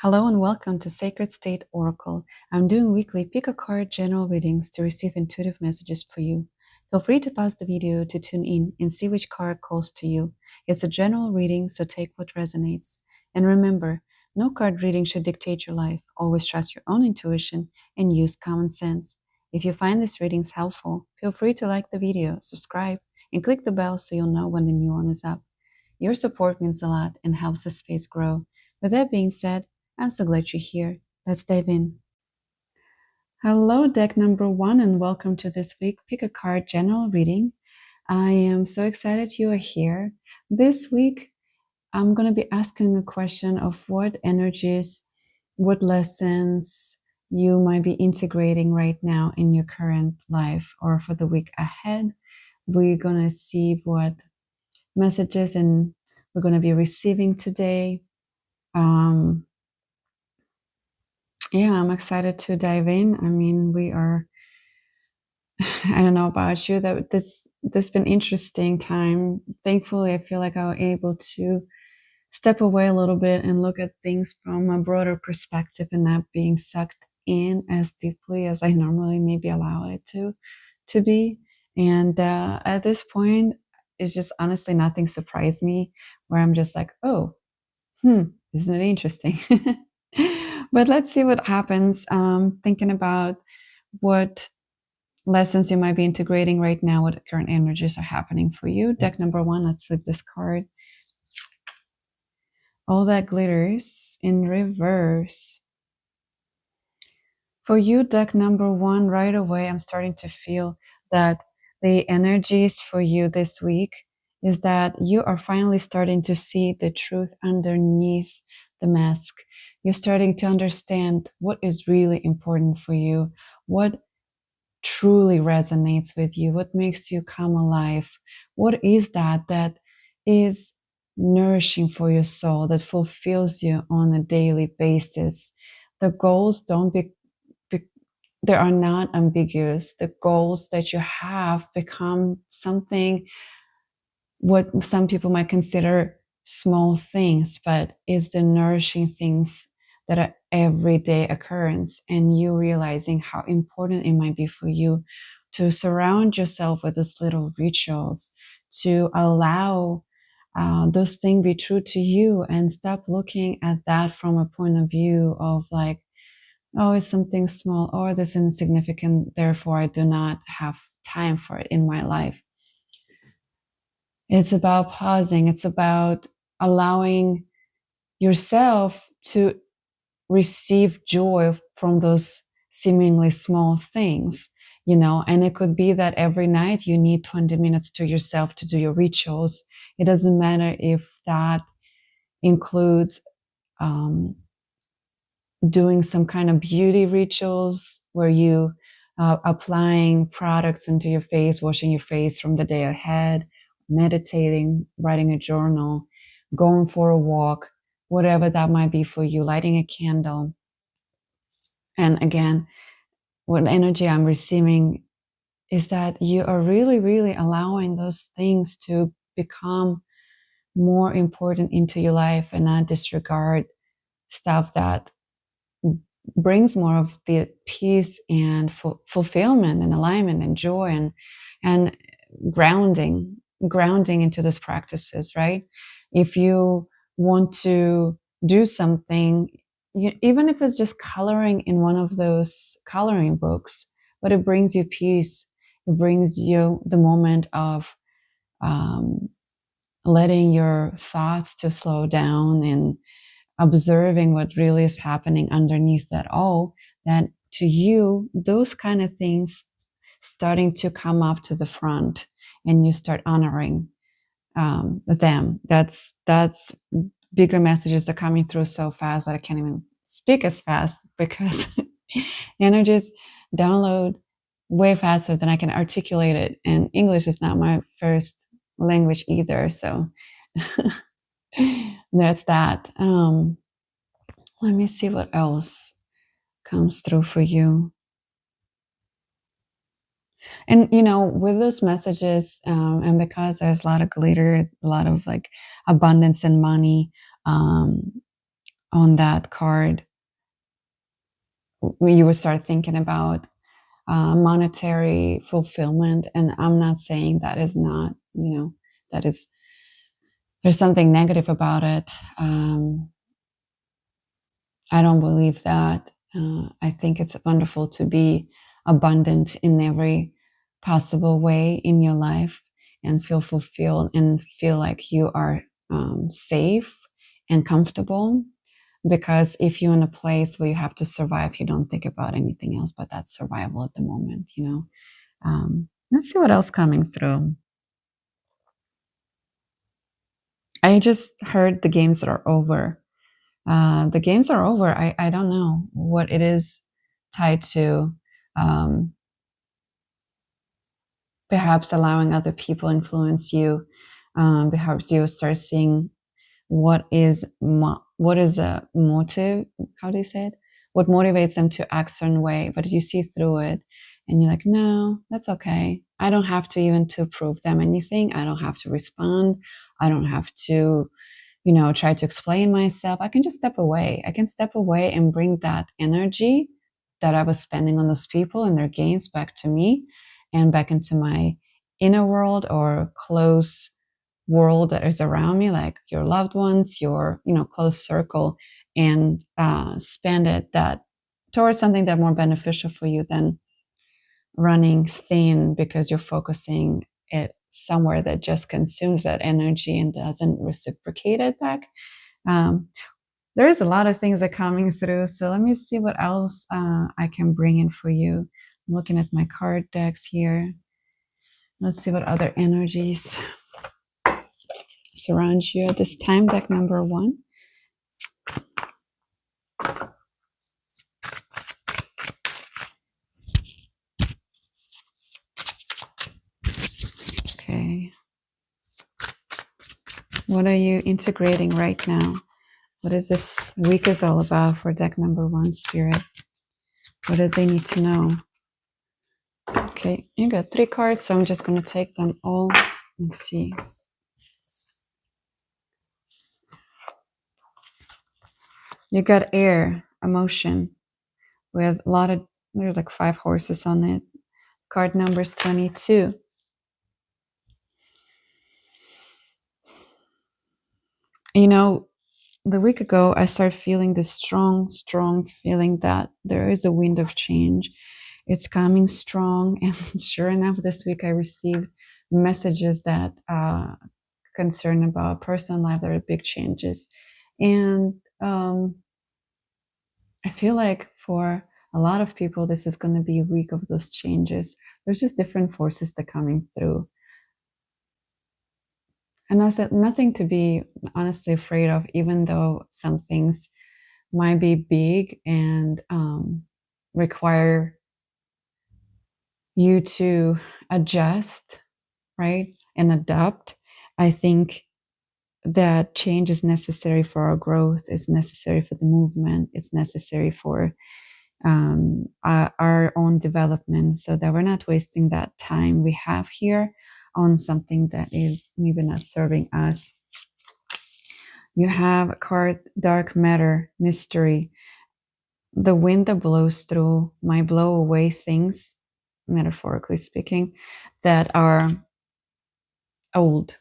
Hello and welcome to Sacred State Oracle. I'm doing weekly pick a card general readings to receive intuitive messages for you. Feel free to pause the video to tune in and see which card calls to you. It's a general reading, so take what resonates. And remember, no card reading should dictate your life. Always trust your own intuition and use common sense. If you find these readings helpful, feel free to like the video, subscribe, and click the bell so you'll know when the new one is up. Your support means a lot and helps the space grow. With that being said, I'm so glad you're here. Let's dive in. Hello, deck number 1, and welcome to this week Pick a Card general reading. I am so excited you are here. This week, I'm going to be asking a question of what energies, what lessons you might be integrating right now in your current life or for the week ahead. We're going to see what messages and we're going to be receiving today. Yeah, I'm excited to dive in. I mean, we are, I don't know about you, that this been interesting time. Thankfully, I feel like I was able to step away a little bit and look at things from a broader perspective and not being sucked in as deeply as I normally maybe allow it to be. And at this point, it's just honestly nothing surprised me where I'm just like, oh, isn't it interesting? But let's see what happens. Thinking about what lessons you might be integrating right now, what current energies are happening for you. Deck number 1, let's flip this card. All that glitters in reverse. For you, deck number 1, right away, I'm starting to feel that the energies for you this week is that you are finally starting to see the truth underneath the mask. You're starting to understand what is really important for you, what truly resonates with you, what makes you come alive, what is that is nourishing for your soul, that fulfills you on a daily basis. The goals they are not ambiguous. The goals that you have become something what some people might consider small things, but is the nourishing things that are everyday occurrence, and you realizing how important it might be for you to surround yourself with those little rituals, to allow those things be true to you and stop looking at that from a point of view of like, oh, it's something small or this is insignificant, therefore I do not have time for it in my life. It's about pausing. It's about allowing yourself to receive joy from those seemingly small things, and it could be that every night you need 20 minutes to yourself to do your rituals. It doesn't matter if that includes doing some kind of beauty rituals where you applying products into your face, washing your face from the day ahead, meditating, writing a journal, going for a walk, whatever that might be for you, lighting a candle. And again, what energy I'm receiving is that you are really, really allowing those things to become more important into your life and not disregard stuff that brings more of the peace and fulfillment and alignment and joy and grounding into those practices, right? If you want to do something, even if it's just coloring in one of those coloring books, but it brings you peace, it brings you the moment of letting your thoughts to slow down and observing what really is happening underneath that all, that to you, those kind of things starting to come up to the front and you start honoring them. That's bigger messages are coming through so fast that I can't even speak as fast because energies download way faster than I can articulate it. And English is not my first language either. So there's that. Let me see what else comes through for you. And, with those messages, and because there's a lot of glitter, a lot of like abundance and money, on that card, you would start thinking about monetary fulfillment. And I'm not saying that is not, that is, there's something negative about it. I don't believe that. I think it's wonderful to be abundant in every possible way in your life and feel fulfilled and feel like you are safe and comfortable. Because if you're in a place where you have to survive, you don't think about anything else but that's survival at the moment. Let's see what else coming through. I just heard the games are over. The games are over. I don't know what it is tied to. Um, Perhaps allowing other people influence you. Perhaps you start seeing what is a motive. How do you say it? What motivates them to act a certain way, but you see through it and you're like, no, that's okay. I don't have to even to prove them anything. I don't have to respond. I don't have to try to explain myself. I can just step away. I can step away and bring that energy that I was spending on those people and their gains back to me and back into my inner world or close world that is around me, like your loved ones, your close circle, and spend it that towards something that more beneficial for you than running thin because you're focusing it somewhere that just consumes that energy and doesn't reciprocate it back. um, there's a lot of things that are coming through, so let me see what else I can bring in for you. I'm looking at my card decks here. Let's see what other energies surround you at this time. Deck number 1. Okay, what are you integrating right now? What is this week is all about for deck number 1, Spirit? What do they need to know? Okay, you got 3 cards, so I'm just going to take them all and see. You got air, emotion, with a lot of, there's like 5 horses on it. Card number is 22. The week ago, I started feeling this strong, strong feeling that there is a wind of change. It's coming strong. And sure enough, this week I received messages that concern about personal life. There are big changes. And I feel like for a lot of people, this is going to be a week of those changes. There's just different forces that are coming through. And I said, nothing to be honestly afraid of, even though some things might be big and require you to adjust, right? And adapt. I think that change is necessary for our growth, it's necessary for the movement, it's necessary for our own development, so that we're not wasting that time we have here on something that is maybe not serving us. You have a card, dark matter, mystery. The wind that blows through might blow away things, metaphorically speaking, that are old,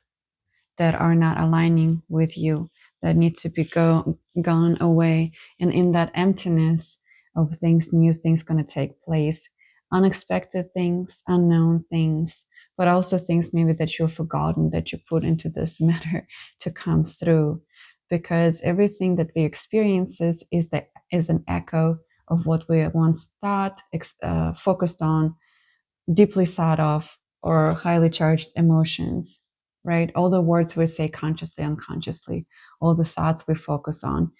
that are not aligning with you, that need to be gone away. And in that emptiness of things, new things going to take place, unexpected things, unknown things, but also things maybe that you've forgotten that you put into this matter to come through. Because everything that we experience is an echo of what we once thought, focused on, deeply thought of, or highly charged emotions, right? All the words we say consciously, unconsciously, all the thoughts we focus on.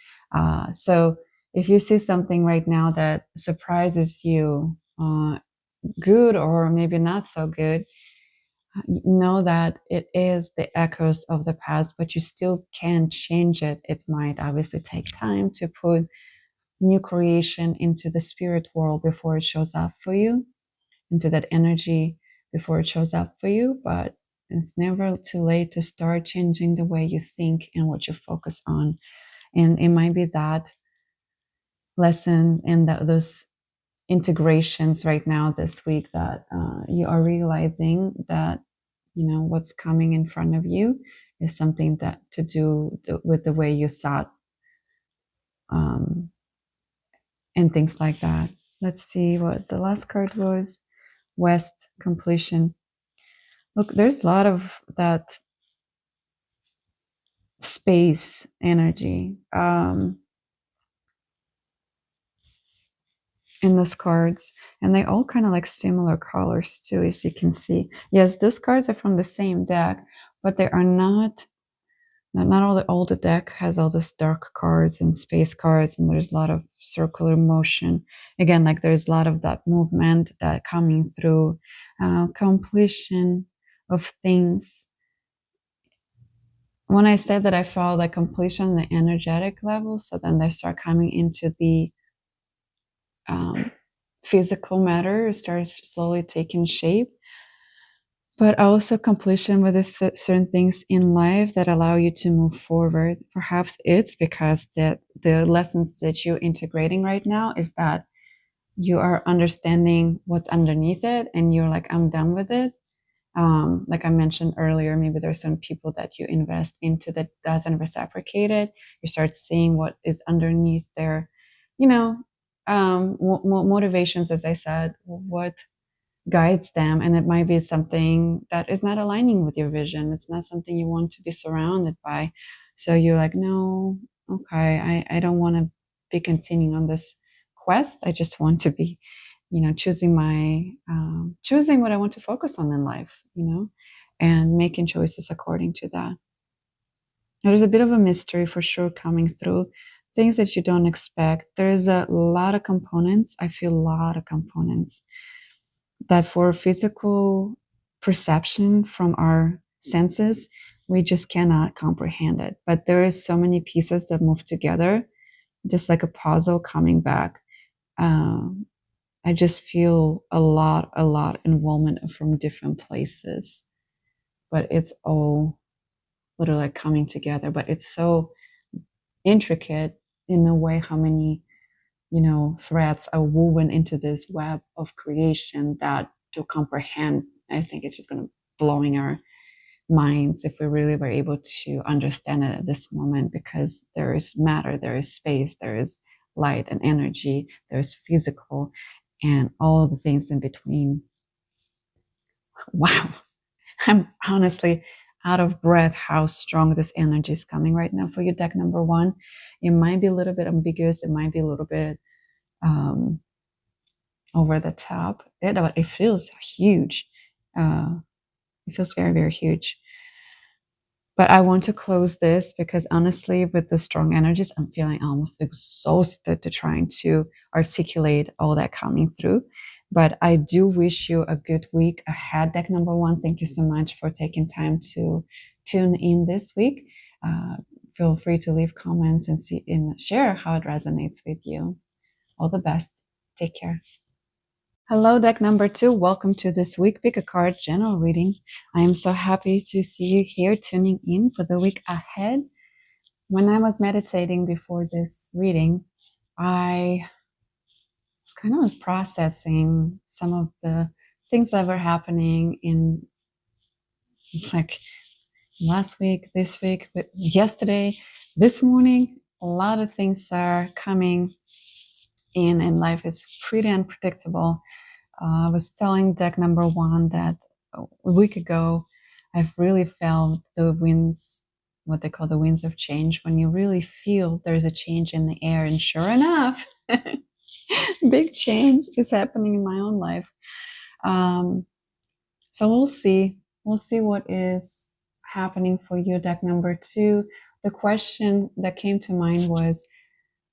So if you see something right now that surprises you, good or maybe not so good, know that it is the echoes of the past, but you still can change it. It might obviously take time to put new creation into the spirit world before it shows up for you, into that energy before it shows up for you. But it's never too late to start changing the way you think and what you focus on. And it might be that lesson and those integrations right now this week that you are realizing that what's coming in front of you is something that to do with the way you thought, um, and things like that. Let's see what the last card was. West, completion. Look, there's a lot of that space energy in those cards, and they all kind of like similar colors too, as you can see. Yes, those cards are from the same deck, but they are not all the deck has all this dark cards and space cards, and there's a lot of circular motion. Again, like there's a lot of that movement that coming through, completion of things. When I said that I felt like completion on the energetic level, so then they start coming into the um, physical matter, starts slowly taking shape, but also completion with certain things in life that allow you to move forward. Perhaps it's because the lessons that you're integrating right now is that you are understanding what's underneath it, and you're like, I'm done with it. Like I mentioned earlier, maybe there's some people that you invest into that doesn't reciprocate it. You start seeing what is underneath their, motivations, as I said, what guides them, and it might be something that is not aligning with your vision. It's not something you want to be surrounded by. So you're like, no, okay, I don't want to be continuing on this quest. I just want to be, choosing choosing what I want to focus on in life, and making choices according to that. There's a bit of a mystery for sure coming through, things that you don't expect. There's a lot of components. I feel a lot of components that for physical perception from our senses, we just cannot comprehend it. But there is so many pieces that move together, just like a puzzle coming back. I just feel a lot involvement from different places, but it's all literally like coming together. But it's so intricate in the way how many threads are woven into this web of creation that to comprehend, I think it's just going to blowing our minds if we really were able to understand it at this moment, because there is matter, there is space, there is light and energy, there's physical, and all the things in between. Wow. I'm honestly out of breath how strong this energy is coming right now for you, deck number one. It might be a little bit ambiguous, it might be a little bit um, over the top. It feels huge. It feels very, very huge. But I want to close this because honestly, with the strong energies, I'm feeling almost exhausted to trying to articulate all that coming through. But I do wish you a good week ahead, deck number one. Thank you so much for taking time to tune in this week. Uh, Feel free to leave comments and share how it resonates with you. All the best. Take care. Hello, deck number two. Welcome to this week Pick a Card general reading. I am so happy to see you here tuning in for the week ahead. When I was meditating before this reading, I was kind of processing some of the things that were happening in, it's like last week, this week, but yesterday, this morning. A lot of things are coming in, and life is pretty unpredictable. I was telling deck number one that a week ago, I've really felt the winds, what they call the winds of change, when you really feel there's a change in the air. And sure enough, big change is happening in my own life. Um, so we'll see. We'll see what is happening for you, deck number two. The question that came to mind was,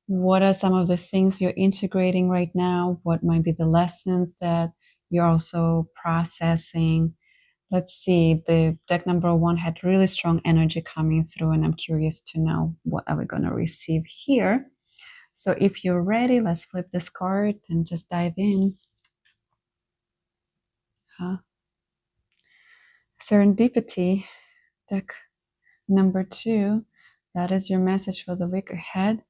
what are some of the things you're integrating right now? What might be the lessons that you're also processing? Let's see. The deck number one had really strong energy coming through, and I'm curious to know what are we going to receive here. So if you're ready, let's flip this card and just dive in. Serendipity, deck number two. That is your message for the week ahead.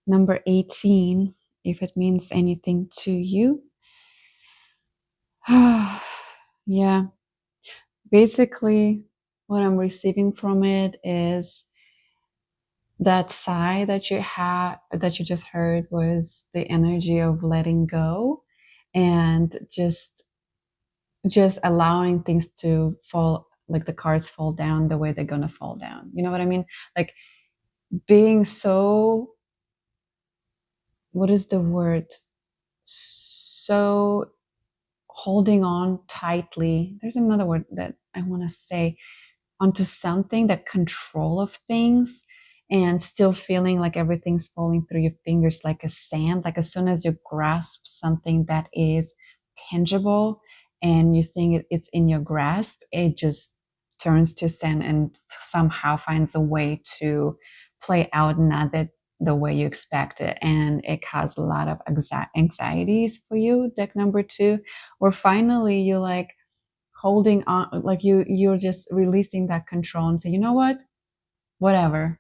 Number 18, if it means anything to you. Yeah. Basically, what I'm receiving from it is that sigh that that you just heard was the energy of letting go and just allowing things to fall, like the cards fall down the way they're gonna fall down. You know what I mean? Like being so, what is the word? So holding on tightly. There's another word that I want to say, onto something, that control of things, and still feeling like everything's falling through your fingers like a sand. Like as soon as you grasp something that is tangible and you think it's in your grasp, it just turns to sand and somehow finds a way to play out not that the way you expect it, and it caused a lot of anxieties for you, deck number 2, where finally you like holding on, like you're just releasing that control and say, you know what, whatever,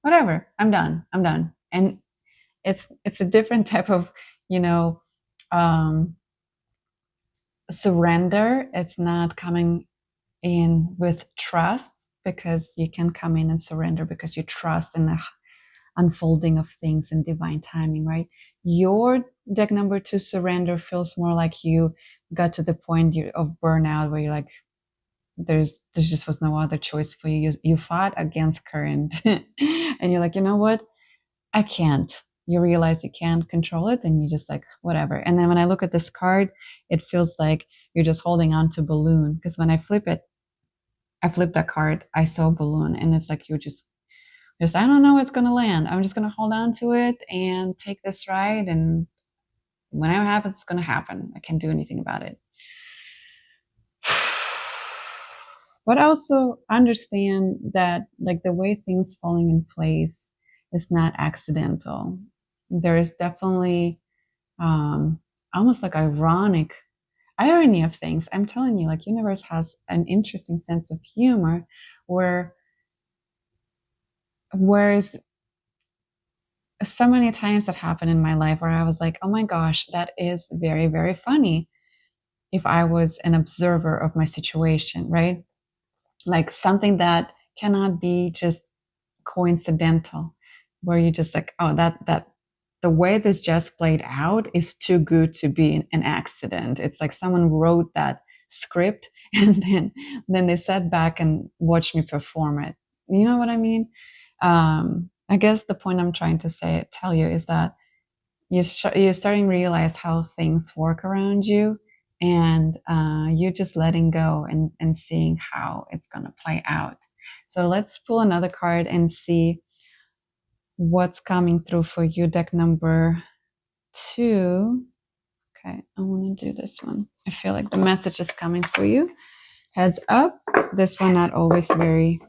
I'm done. And it's a different type of, you know, um surrender. It's not coming in with trust, because you can come in and surrender because you trust in the unfolding of things and divine timing, right? Your deck number 2 surrender feels more like you got to the point of burnout where you're like, there just was no other choice for you. You fought against current, and you're like, you know what? I can't. You realize you can't control it, and you just like, whatever. And then when I look at this card, it feels like you're just holding on to balloon. Because when I flip that card, I saw balloon, and it's like you're just I don't know what's gonna land. I'm just gonna hold on to it and take this ride, and whenever it happens, it's gonna happen. I can't do anything about it. But also understand that like the way things falling in place is not accidental. There is definitely almost like ironic irony of things. I'm telling you, like universe has an interesting sense of humor, where whereas so many times that happened in my life where I was like, oh my gosh, that is very, very funny if I was an observer of my situation, right? Like something that cannot be just coincidental, where you just like, oh, that the way this just played out is too good to be an accident. It's like someone wrote that script and then they sat back and watched me perform it. You know what I mean? I guess the point I'm trying to tell you is that you're starting to realize how things work around you, and you're just letting go and seeing how it's going to play out. So let's pull another card and see what's coming through for you, deck number 2. Okay, I want to do this one. I feel like the message is coming for you. Heads up, this one not always very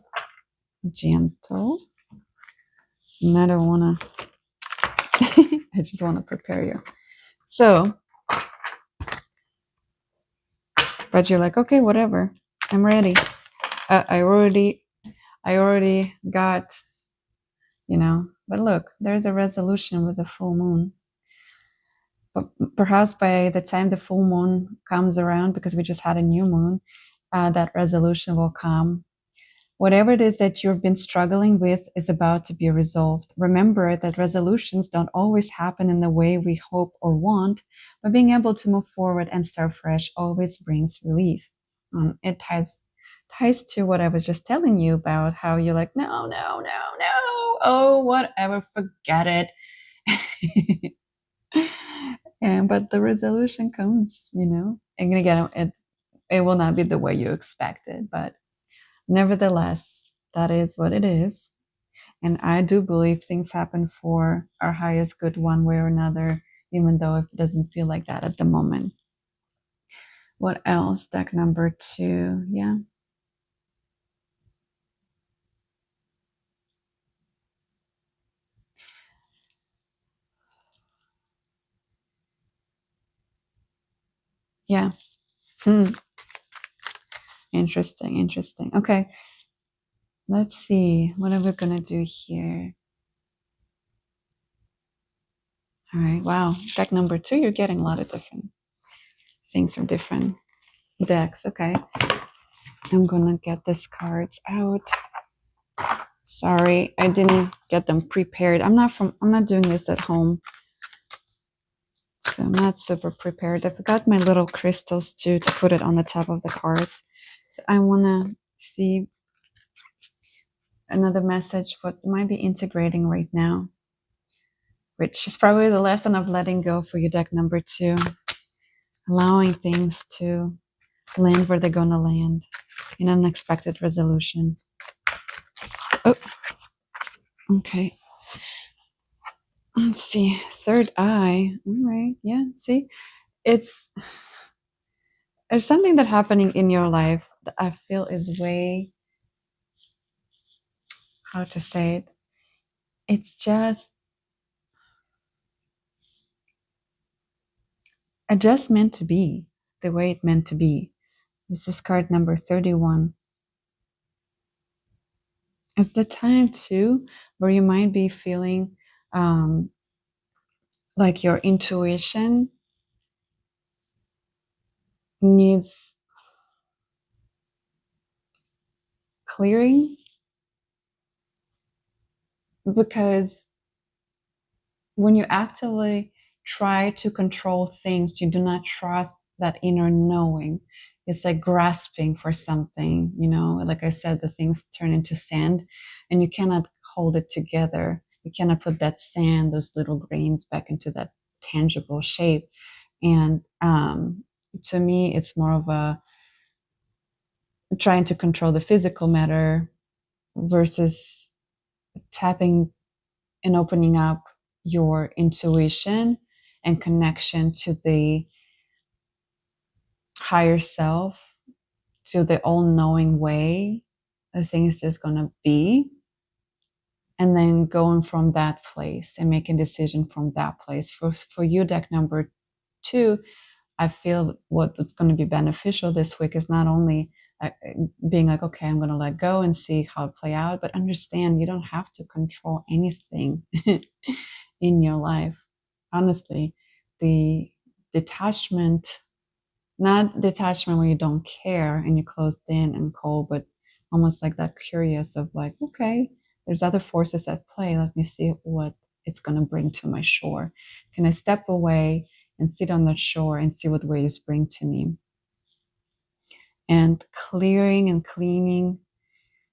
gentle. And I don't want to, I just want to prepare you. So, but you're like, okay, whatever, I'm ready. I already got, but look, there's a resolution with the full moon. But perhaps by the time the full moon comes around, because we just had a new moon, that resolution will come. Whatever it is that you've been struggling with is about to be resolved. Remember that resolutions don't always happen in the way we hope or want, but being able to move forward and start fresh always brings relief. It ties to what I was just telling you about, how you're like, no, oh, whatever, forget it. But the resolution comes, and again, it will not be the way you expected, but nevertheless, that is what it is. And I do believe things happen for our highest good one way or another, even though it doesn't feel like that at the moment. What else? Deck number 2. Yeah. Yeah. Interesting. Okay. Let's see. What are we going to do here? All right. Wow. Deck number 2, you're getting a lot of different things from different decks. Okay. I'm going to get these cards out. Sorry, I didn't get them prepared. I'm not doing this at home. So I'm not super prepared. I forgot my little crystals too to put it on the top of the cards. So I want to see another message, what might be integrating right now, which is probably the lesson of letting go for your deck number 2, allowing things to land where they're going to land in unexpected resolution. Oh, okay. Let's see. Third eye. All right. Yeah. See, it's there's something that happening in your life that I feel is way, how to say it, it's just meant to be the way it meant to be. This is card number 31. It's the time too where you might be feeling like your intuition needs clearing, because when you actively try to control things, you do not trust that inner knowing. It's like grasping for something, like I said, the things turn into sand and you cannot hold it together. You cannot put that sand, those little grains, back into that tangible shape. And to me, it's more of a trying to control the physical matter versus tapping and opening up your intuition and connection to the higher self, to the all-knowing way the thing is just going to be, and then going from that place and making decision from that place. For you, deck number 2, I feel what's going to be beneficial this week is not only being like, okay, I'm going to let go and see how it play out, but understand you don't have to control anything in your life. Honestly, the detachment, not detachment where you don't care and you're closed in and cold, but almost like that curious of like, okay, there's other forces at play. Let me see what it's going to bring to my shore. Can I step away and sit on that shore and see what waves bring to me? And clearing and cleaning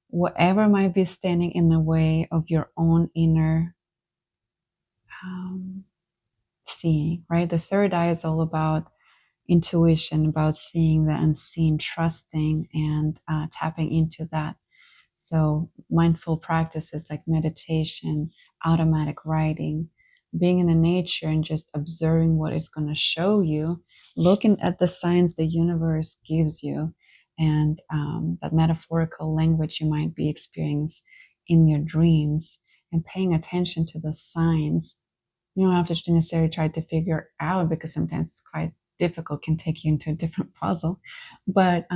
whatever might be standing in the way of your own inner seeing, right? The third eye is all about intuition, about seeing the unseen, trusting, and tapping into that. So mindful practices like meditation, automatic writing, being in the nature and just observing what it's going to show you, looking at the signs the universe gives you, and that metaphorical language you might be experiencing in your dreams, and paying attention to the signs. You don't have to necessarily try to figure out, because sometimes it's quite difficult, can take you into a different puzzle. But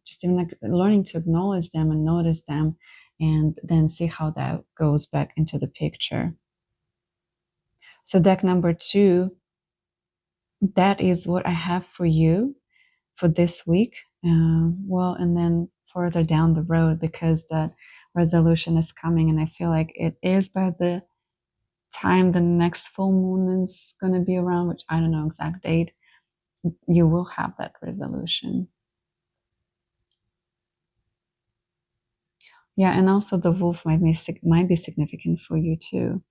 just even like learning to acknowledge them and notice them, and then see how that goes back into the picture. So deck number 2, that is what I have for you for this week. Well, and then further down the road, because the resolution is coming, and I feel like it is by the time the next full moon is going to be around, which I don't know exact date, you will have that resolution. Yeah, and also the wolf might be significant for you too,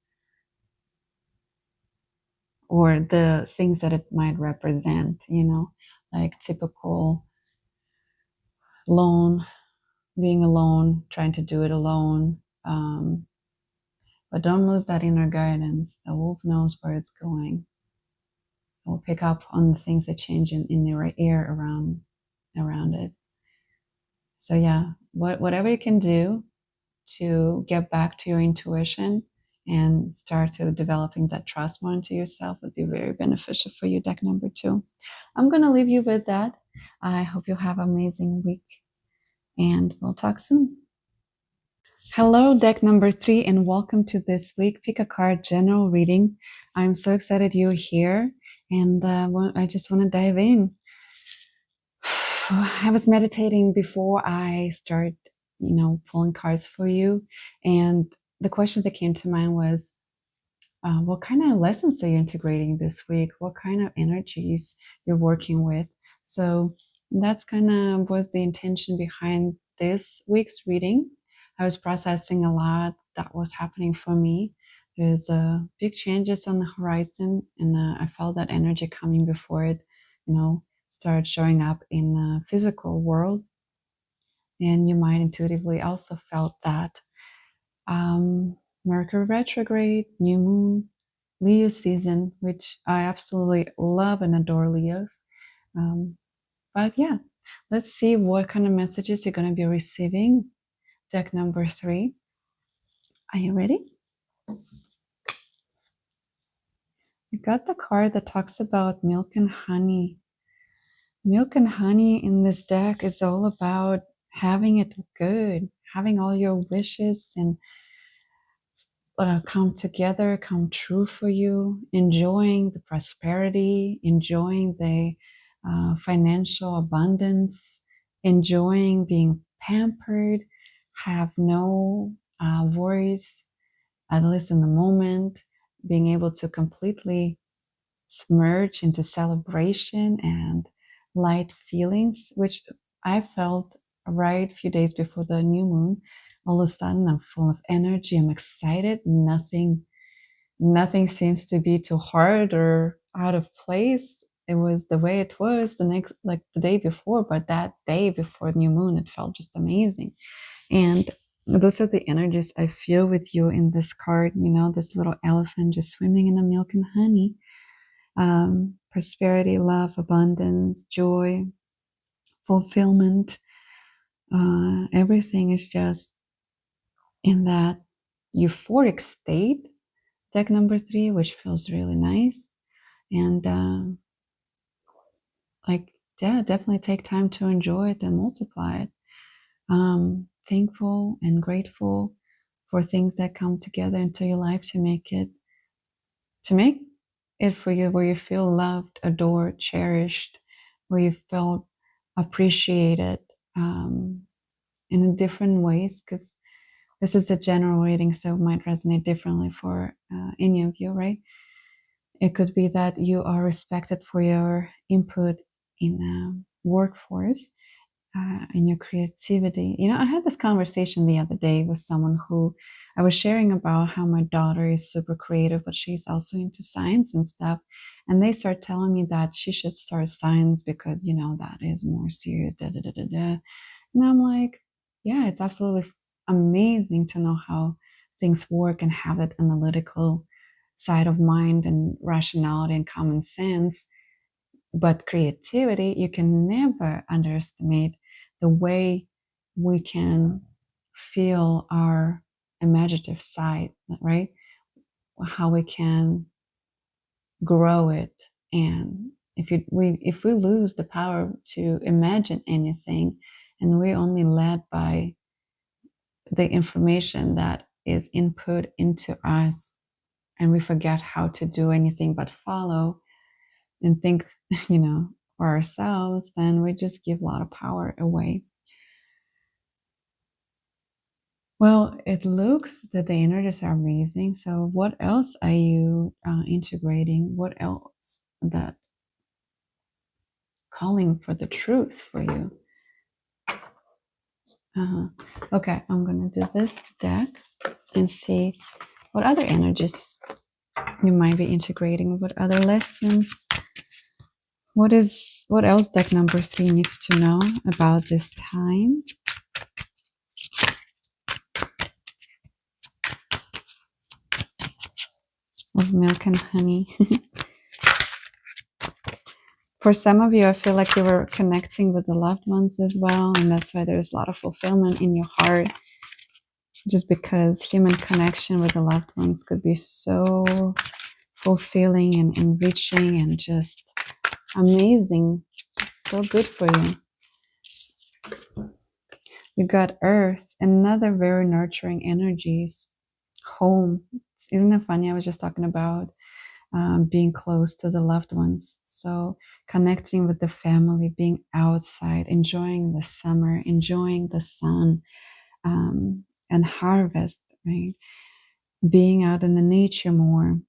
or the things that it might represent. Like typical lone, being alone, trying to do it alone. But don't lose that inner guidance. The wolf knows where it's going. It will pick up on the things that change in the air around it. So yeah, whatever you can do to get back to your intuition and start to developing that trust more into yourself would be very beneficial for you, deck number 2. I'm going to leave you with that. I hope you have an amazing week, and we'll talk soon. Hello, deck number 3, and welcome to this week Pick a Card general reading. I'm so excited you're here, and I just want to dive in. I was meditating before I start, pulling cards for you, and the question that came to mind was, what kind of lessons are you integrating this week? What kind of energies you're working with? So that's kind of was the intention behind this week's reading. I was processing a lot that was happening for me. There's big changes on the horizon, and I felt that energy coming before it, started showing up in the physical world. And you might intuitively also felt that. Mercury retrograde, new moon, Leo season, which I absolutely love and adore Leos. But yeah, let's see what kind of messages you're going to be receiving. Deck number 3. Are you ready? You got the card that talks about milk and honey. Milk and honey in this deck is all about having it good, having all your wishes and come together, come true for you, enjoying the prosperity, enjoying the financial abundance, enjoying being pampered, have no worries, at least in the moment, being able to completely submerge into celebration and light feelings, which I felt right a few days before the new moon. All of a sudden, I'm full of energy. I'm excited. Nothing seems to be too hard or out of place. It was the way it was the next, like the day before, but that day before new moon, it felt just amazing. And those are the energies I feel with you in this card. This little elephant just swimming in the milk and honey. Prosperity, love, abundance, joy, fulfillment. Everything is just in that euphoric state. Deck number 3, which feels really nice. And definitely take time to enjoy it and multiply it. Thankful and grateful for things that come together into your life to make it for you, where you feel loved, adored, cherished, where you felt appreciated in different ways, because this is the general reading, so it might resonate differently for any of you, right? It could be that you are respected for your input in the workforce, in your creativity. I had this conversation the other day with someone who I was sharing about how my daughter is super creative, but she's also into science and stuff. And they start telling me that she should start science because, that is more serious, da da da da da. And I'm like, yeah, it's absolutely amazing to know how things work and have that analytical side of mind and rationality and common sense. But creativity, you can never underestimate the way we can feel our imaginative side, right? How we can grow it. And if we lose the power to imagine anything, and we're only led by the information that is input into us, and we forget how to do anything but follow and think, for ourselves, then we just give a lot of power away. Well, it looks that the energies are amazing. So what else are you integrating? What else that calling for the truth for you? Okay, I'm going to do this deck and see what other energies you might be integrating, what other lessons. What else deck number 3 needs to know about this time? Of milk and honey. For some of you, I feel like you were connecting with the loved ones as well, and that's why there's a lot of fulfillment in your heart, just because human connection with the loved ones could be so fulfilling and enriching and just amazing, just so good for you. You got Earth, another very nurturing energies. Home. Isn't it funny? I was just talking about being close to the loved ones. So connecting with the family, being outside, enjoying the summer, enjoying the sun, and harvest, right? Being out in the nature more.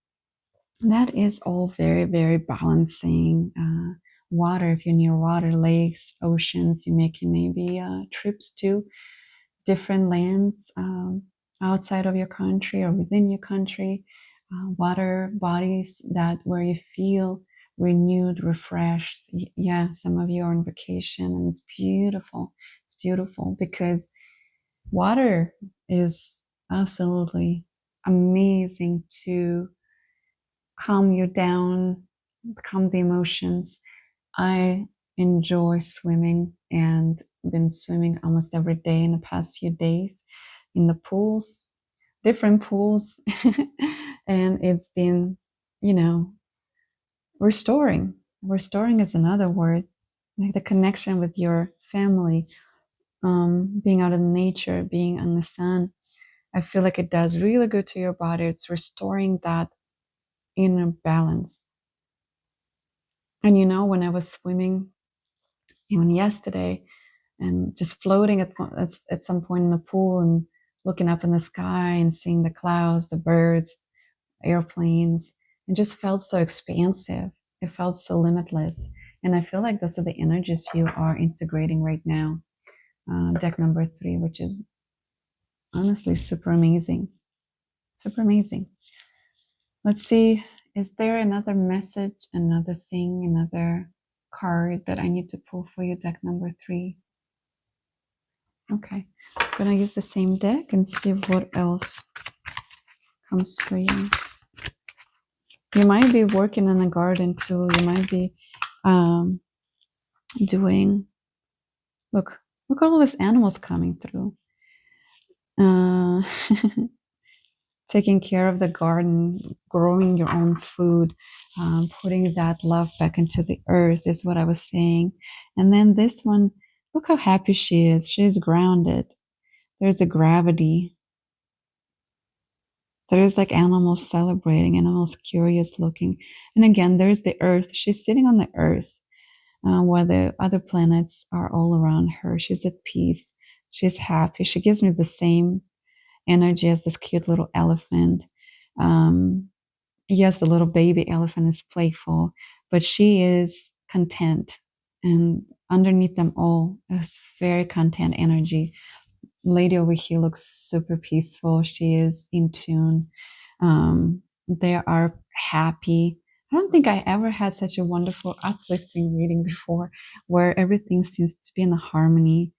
That is all very, very balancing. Water, if you're near water, lakes, oceans, you're making maybe trips to different lands outside of your country or within your country. Water bodies that where you feel renewed, refreshed. Yeah, some of you are on vacation and it's beautiful. It's beautiful because water is absolutely amazing to calm you down, calm the emotions. I enjoy swimming and been swimming almost every day in the past few days in the pools, different pools. And it's been, you know, restoring. Restoring is another word, like the connection with your family, being out in nature, being in the sun. I feel like it does really good to your body. It's restoring that inner balance. And when I was swimming, even yesterday, and just floating at some point in the pool and looking up in the sky and seeing the clouds, the birds, airplanes, and just felt so expansive. It felt so limitless. And I feel like those are the energies you are integrating right now. Deck number 3, which is honestly super amazing. Super amazing. Let's see. Is there another message, another thing, another card that I need to pull for you, deck number 3? Okay. I'm going to use the same deck and see what else comes for you. You might be working in the garden too. You might be doing, look at all these animals coming through. Uh, taking care of the garden, growing your own food, putting that love back into the earth is what I was saying. And then this one, look how happy she is. She's grounded. There's a gravity. There's like animals celebrating, animals curious looking. And again, there's the earth. She's sitting on the earth while the other planets are all around her. She's at peace. She's happy. She gives me the same energy as this cute little elephant. Yes, the little baby elephant is playful, but she is content. And underneath them all is very content energy. Lady over here looks super peaceful. She is in tune. They are happy. I don't think I ever had such a wonderful, uplifting reading before, where everything seems to be in the harmony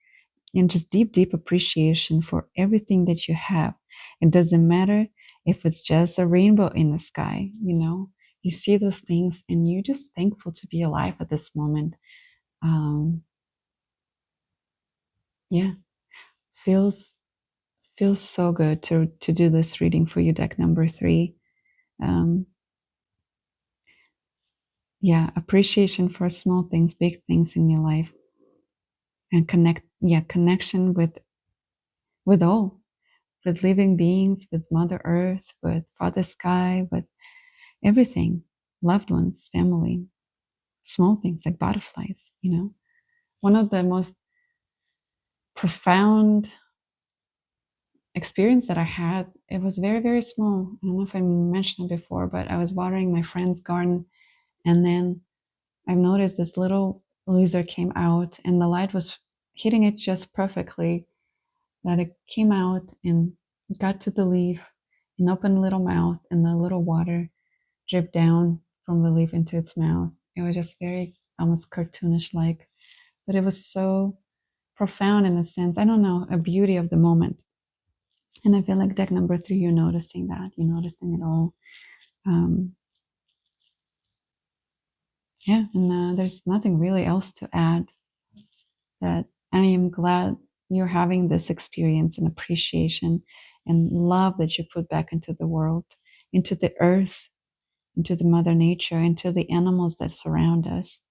and just deep, deep appreciation for everything that you have. It doesn't matter if it's just a rainbow in the sky, you see those things and you're just thankful to be alive at this moment. Yeah, feels feels so good to do this reading for you, deck number 3. Um, yeah, appreciation for small things, big things in your life, and connection with all, with living beings, with Mother Earth, with Father Sky, with everything, loved ones, family, small things like butterflies. One of the most profound experience that I had, it was very, very small. I don't know if I mentioned it before, but I was watering my friend's garden, and then I've noticed this little lizard came out and the light was hitting it just perfectly, that it came out and got to the leaf and opened a little mouth, and the little water dripped down from the leaf into its mouth. It was just very almost cartoonish like, but it was so profound in a sense. I don't know, a beauty of the moment. And I feel like deck number 3, you're noticing that. You're noticing it all. Yeah, and there's nothing really else to add. That I am glad you're having this experience and appreciation and love that you put back into the world, into the earth, into the Mother Nature, into the animals that surround us.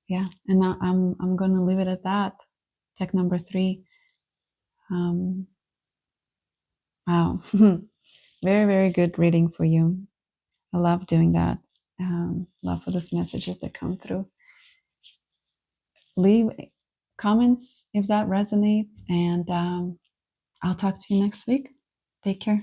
yeah, and I'm gonna leave it at that. Deck number 3. Wow. Very, very good reading for you. I love doing that. Love for those messages that come through. Leave comments if that resonates, and I'll talk to you next week. Take care.